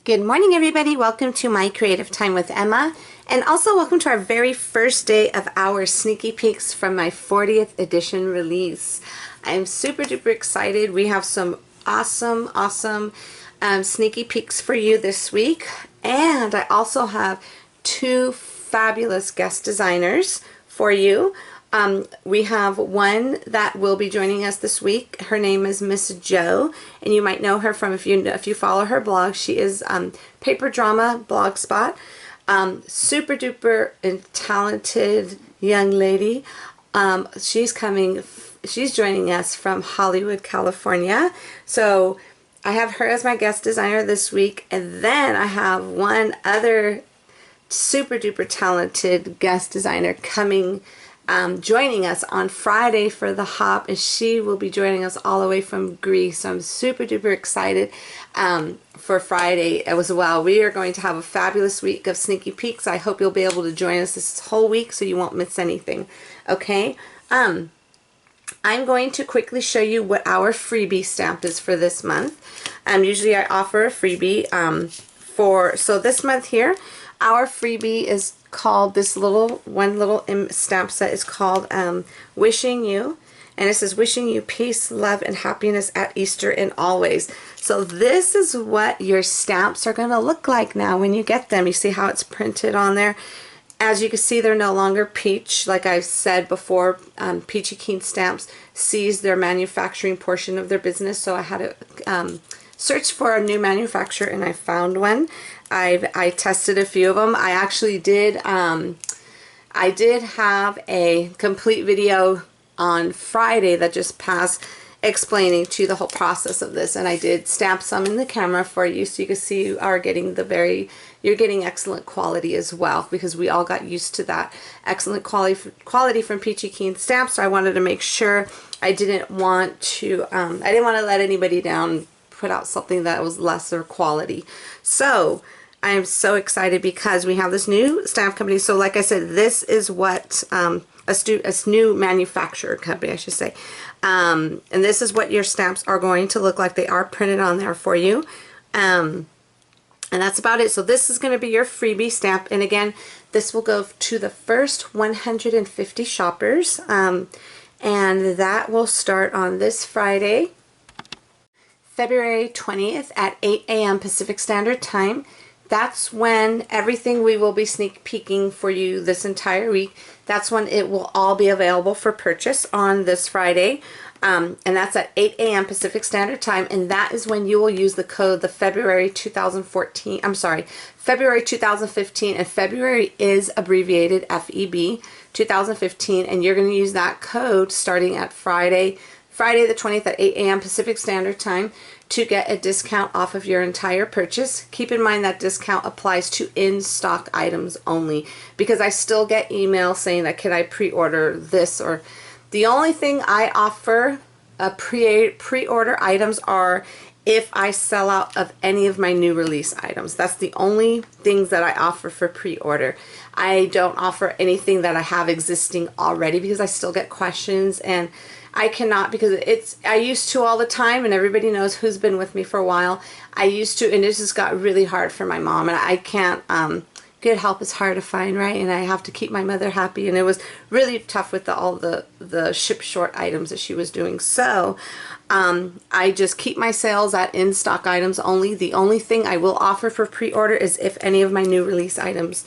Good morning, everybody. Welcome to My Creative Time with Emma, and also welcome to our very first day of our sneaky peeks from my 40th edition release. I'm super duper excited. We have some awesome sneaky peeks for you this week, and I also have two fabulous guest designers for you. We have one that will be joining us this week. Her name is Miss Jo, and you might know her from if you follow her blog. She is Paper Drama Blogspot. Super duper and talented young lady. She's joining us from Hollywood, California. So I have her as my guest designer this week, and then I have one other super duper talented guest designer coming joining us on Friday for the hop, and she will be joining us all the way from Greece. So I'm super duper excited for Friday as well. We are going to have a fabulous week of sneaky peeks. I hope you'll be able to join us this whole week so you won't miss anything. Okay, I'm going to quickly show you what our freebie stamp is for this month. Usually I offer a freebie so this month here, our freebie is called, this one little stamp set is called Wishing You, and it says wishing you peace, love, and happiness at Easter and always. So this is what your stamps are going to look like now when you get them. You see how it's printed on there. As you can see, they're no longer peach. Like I've said before, Peachy Keen Stamps seized their manufacturing portion of their business, so I had to search for a new manufacturer, and I found one. I tested a few of them. I actually did I did have a complete video on Friday that just passed explaining to the whole process of this, and I did stamp some in the camera for you so you can see you are getting you're getting excellent quality as well, because we all got used to that excellent quality from Peachy Keen Stamps. So I wanted to make sure I didn't want to let anybody down, put out something that was lesser quality. So I am so excited because we have this new stamp company. So like I said, this is what a new manufacturer company, I should say, and this is what your stamps are going to look like. They are printed on there for you, and that's about it. So this is going to be your freebie stamp, and again, this will go to the first 150 shoppers, and that will start on this Friday, February 20th at 8 a.m. Pacific Standard Time. That's when everything we will be sneak peeking for you this entire week, that's when it will all be available for purchase on this Friday. And that's at 8 a.m. Pacific Standard Time, and that is when you will use the code, the February 2015, and February is abbreviated FEB 2015, and you're going to use that code starting at Friday the 20th at 8 a.m. Pacific Standard Time to get a discount off of your entire purchase. Keep in mind that discount applies to in-stock items only, because I still get emails saying that can I pre-order this, or the only thing I offer pre-order items are if I sell out of any of my new release items. That's the only things that I offer for pre-order. I don't offer anything that I have existing already, because I still get questions, and I cannot, because I used to all the time, and everybody knows who's been with me for a while. I used to, and it just got really hard for my mom, and I can't, good help is hard to find, right? And I have to keep my mother happy, and it was really tough with all the ship short items that she was doing. So I just keep my sales at in-stock items only. The only thing I will offer for pre-order is if any of my new release items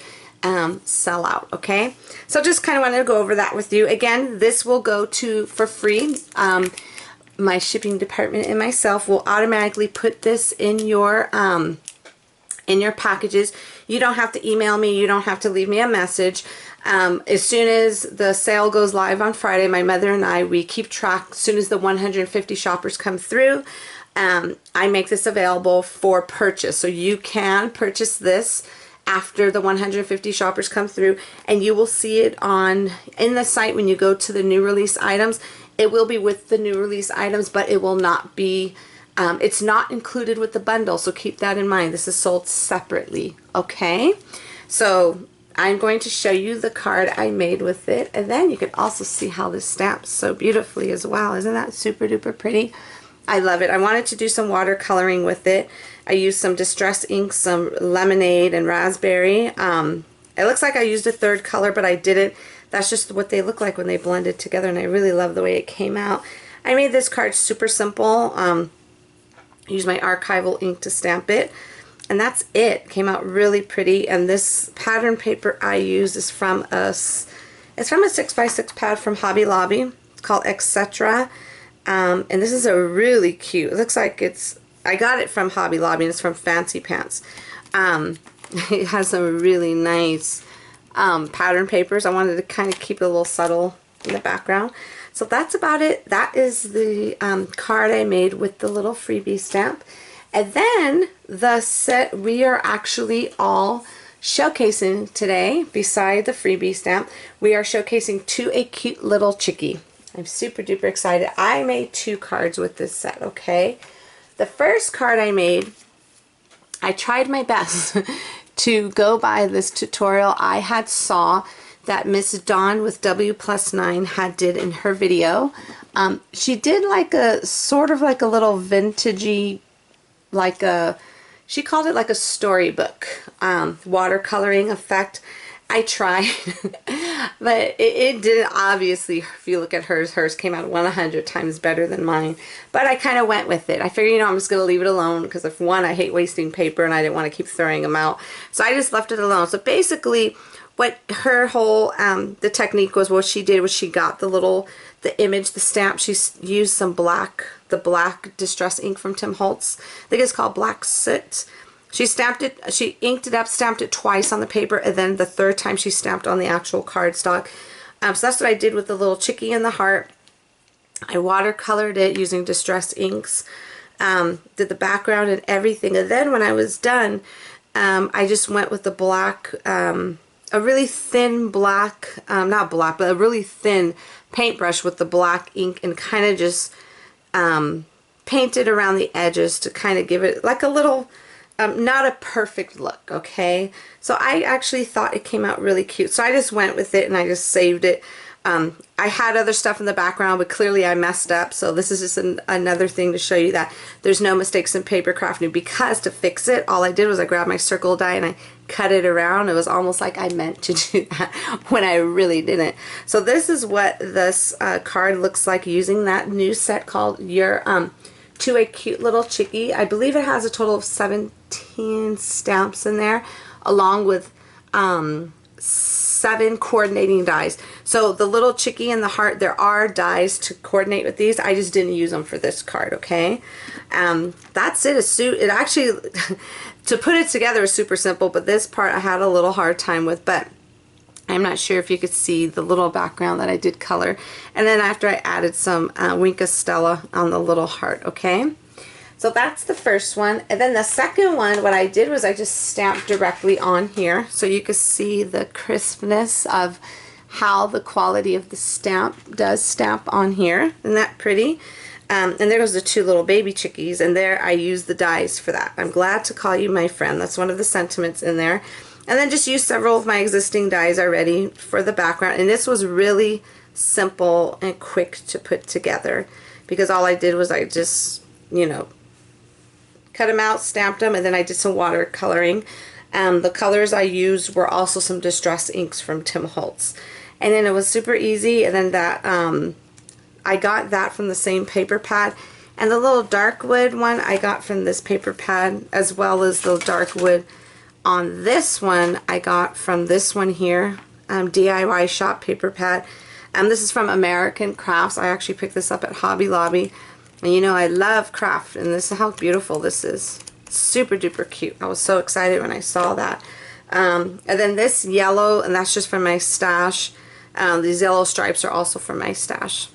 sell out. Okay, so just kind of wanted to go over that with you. Again, this will go to for free. My shipping department and myself will automatically put this in your packages. You don't have to email me, you don't have to leave me a message. As soon as the sale goes live on Friday, my mother and we keep track. As soon as the 150 shoppers come through, I make this available for purchase, so you can purchase this after the 150 shoppers come through, and you will see it in the site when you go to the new release items. It will be with the new release items, but it will not be, it's not included with the bundle, so keep that in mind. This is sold separately. Okay, so I'm going to show you the card I made with it, and then you can also see how this stamps so beautifully as well. Isn't that super duper pretty? I love it. I wanted to do some watercoloring with it. I used some Distress ink, some lemonade and raspberry. It looks like I used a third color, but I didn't. That's just what they look like when they blended together, and I really love the way it came out. I made this card super simple. I used my archival ink to stamp it, and that's it. It came out really pretty, and this pattern paper I use is from it's from a 6x6 pad from Hobby Lobby. It's called Etc. And this is a really cute, it looks like I got it from Hobby Lobby, and it's from Fancy Pants. It has some really nice pattern papers. I wanted to kind of keep it a little subtle in the background. So that's about it. That is the card I made with the little freebie stamp. And then the set we are actually all showcasing today, beside the freebie stamp, we are showcasing To a Cute Little Chickie. I'm super duper excited. I made 2 cards with this set, okay? The first card I made, I tried my best to go by this tutorial I had saw that Miss Dawn with W+9 had did in her video. She did like a sort of like a little vintagey, like a, she called it like a storybook watercoloring effect. I tried, but it didn't, obviously, if you look at hers came out 100 times better than mine. But I kind of went with it. I figured, you know, I'm just going to leave it alone because, if one, I hate wasting paper and I didn't want to keep throwing them out. So I just left it alone. So basically, what her whole, the technique was, what she did was she got the image, the stamp, she used some the black Distress ink from Tim Holtz. I think it's called Black Soot. She stamped it, she inked it up, stamped it twice on the paper, and then the third time she stamped on the actual cardstock. So that's what I did with the little chickie and the heart. I watercolored it using Distress inks, did the background and everything. And then when I was done, I just went with the black, a really thin black, not black, but a really thin paintbrush with the black ink, and kind of just painted around the edges to kind of give it like a little, not a perfect look, okay? So I actually thought it came out really cute. So I just went with it and I just saved it. I had other stuff in the background, but clearly I messed up. So this is just another thing to show you that there's no mistakes in paper crafting, because to fix it, all I did was I grabbed my circle die and I cut it around. It was almost like I meant to do that when I really didn't. So this is what this card looks like using that new set called Your To a Cute Little Chickie. I believe it has a total of 17 stamps in there, along with 7 coordinating dies. So the little chickie and the heart, there are dies to coordinate with these. I just didn't use them for this card, okay? That's it. It actually, to put it together is super simple, but this part I had a little hard time with, but I'm not sure if you could see the little background that I did color. And then after I added some Wink of Stella on the little heart, okay? So that's the first one. And then the second one, what I did was I just stamped directly on here, so you could see the crispness of how the quality of the stamp does stamp on here. Isn't that pretty? And there goes the 2 little baby chickies, and there I used the dies for that. I'm glad to call you my friend. That's one of the sentiments in there. And then just use several of my existing dies already for the background. And this was really simple and quick to put together, because all I did was I just, you know, cut them out, stamped them, and then I did some watercoloring. The colors I used were also some Distress inks from Tim Holtz. And then it was super easy. And then that, I got that from the same paper pad. And the little dark wood one I got from this paper pad, as well as the dark wood on this one I got from this one here, DIY shop paper pad. This is from American Crafts. I actually picked this up at Hobby Lobby. And you know I love craft, and this is how beautiful this is. Super duper cute. I was so excited when I saw that. And then this yellow, and that's just from my stash. These yellow stripes are also from my stash.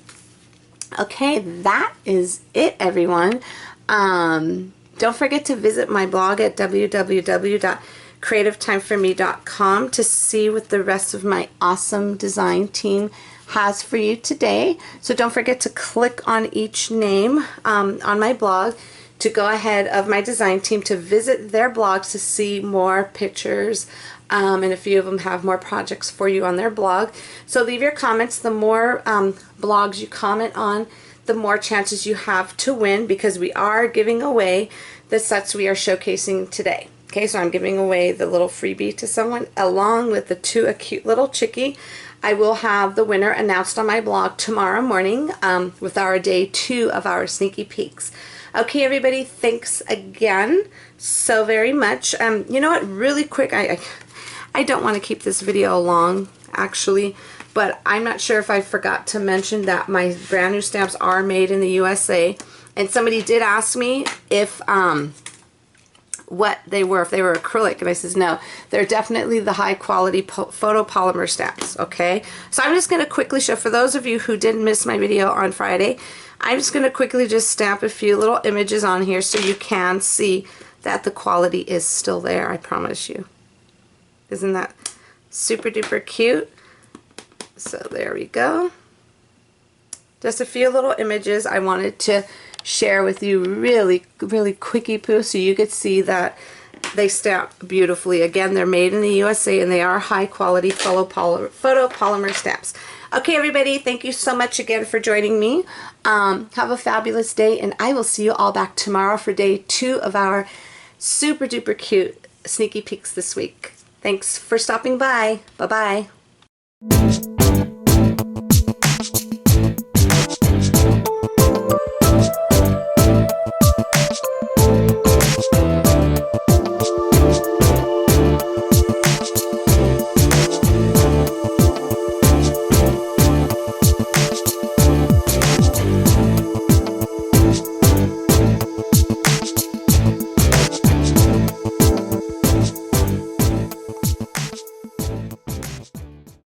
Okay, that is it, everyone. Don't forget to visit my blog at www.creativeTimeForMe.com to see what the rest of my awesome design team has for you today. So don't forget to click on each name on my blog to go ahead of my design team to visit their blogs to see more pictures, and a few of them have more projects for you on their blog. So leave your comments. The more blogs you comment on, the more chances you have to win, because we are giving away the sets we are showcasing today. Okay, so I'm giving away the little freebie to someone along with the two, a cute little chickie. I will have the winner announced on my blog tomorrow morning with our day 2 of our sneaky peeks. Okay, everybody, thanks again so very much. You know what, really quick, I don't want to keep this video long, actually, but I'm not sure if I forgot to mention that my brand new stamps are made in the USA, and somebody did ask me if what they were, if they were acrylic, and I says no, they're definitely the high quality photopolymer stamps. Okay, so I'm just going to quickly show, for those of you who didn't miss my video on Friday, I'm just going to quickly just stamp a few little images on here so you can see that the quality is still there, I promise you. Isn't that super duper cute? So there we go. Just a few little images I wanted to share with you really quickie poo so you could see that they stamp beautifully. Again, they're made in the USA and they are high quality photopolymer stamps. Okay, everybody, thank you so much again for joining me. Have a fabulous day, and I will see you all back tomorrow for day 2 of our super duper cute sneaky peeks this week. Thanks for stopping by. Bye-bye.